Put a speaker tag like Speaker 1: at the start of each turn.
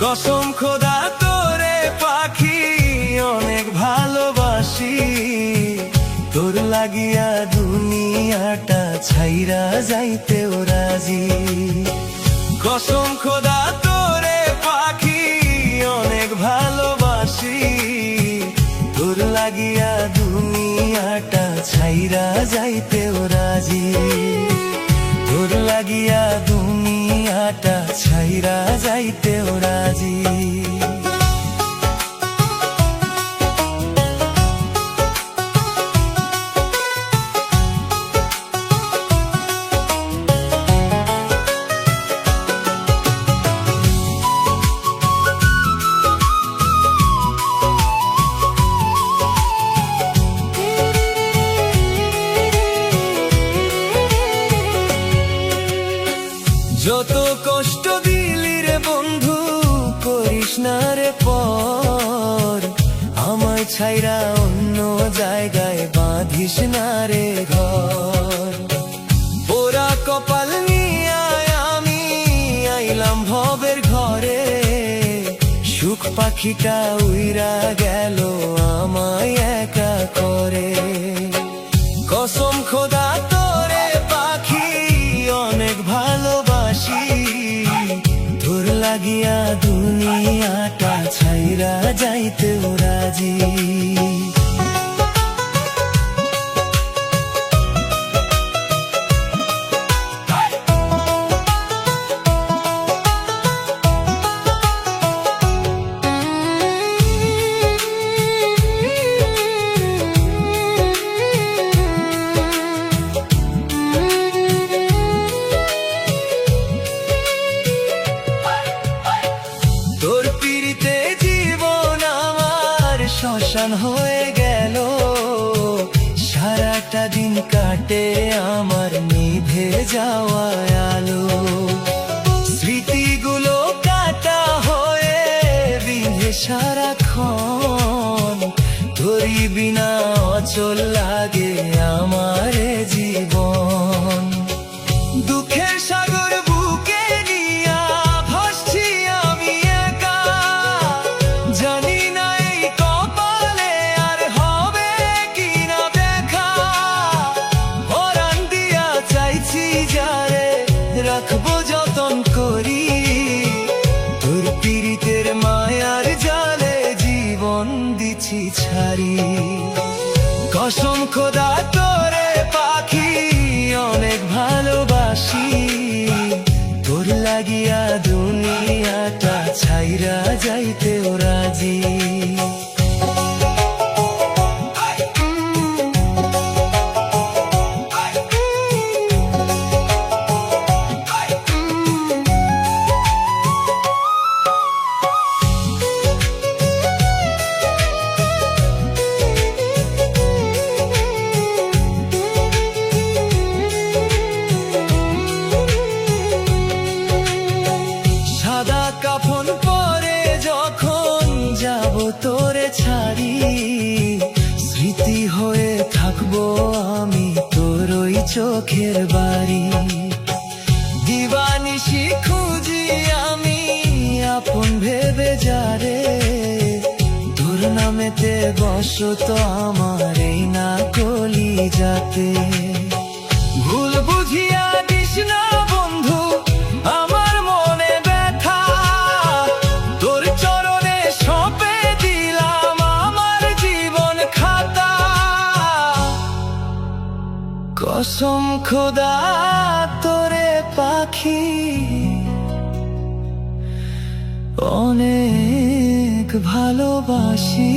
Speaker 1: কসম খোদা তোরে পাখি অনেক ভালোবাসি, তোর লাগিয়া দুনিয়াটা ছাইরা যাইতেও রাজি। কসম খোদা তোরে পাখি অনেক ভালোবাসি, তোর লাগিয়া দুনিয়াটা ছাইরা যাইতেও রাজি। তোর লাগিয়া দুনিয়াটা ছাইরা যাইতেও রাজি। যত কষ্ট দিলি রে বন্ধু করিস না রে পর, আমায় ছাইরা অন্য জায়গায় বাঁধিস না রে ঘর। ওরা কপাল নিয়ে আমি আইলাম ভবের ঘরে, সুখ পাখিটা উইরা গেল আমায় একা করে। কসম খোদা তোরে পাখি অনেক ভালোবাসি, তোর লাগিয়া দুনিয়াটা ছাইরা যাইতেও রাজি। তোর পিড়িতে জীবন আমার শ্মশান হয়ে গেল, সারাটা দিন কাটে আমার নিভে যাওয়া আলো। স্মৃতিগুলো কাটা হয়ে বিঁধে সারাক্ষণ, তোরই বিনা অচল লাগে আমার জীবন। দুঃখের সাগর বুকে নিয়া ভাসছি আমি একা, জানি না এই কপালে আর হবে কিনা দেখা। পরাণ দিয়া চাইছি যারে রাখবো যতন করি, তোর পীড়িতের মায়ার জালে জীবন দিছি ছাড়ি। কসম খোদা তোরে পাখি অনেক ভালোবাসি, তোর লাগিয়া দুনিয়াটা ছাইরা যাইতেও রাজি। সাদা কাফন পরে যখন যাব তোরে ছাড়ি, স্মৃতি হয়ে থাকবো আমি তোর ওই চোখের বাড়ি। দিবানিশি খুঁজি আমি আপন ভেবে যারে, তোর নামেতে বসত আমার এই না কলি যাতে। ভুল বুঝিয়া দিস না বন্ধু আমার মনে ব্যথা, তোর চরণে সঁপে দিলাম আমার জীবন খাতা। কসম খোদা তোরে পাখি অনেক ভালোবাসি।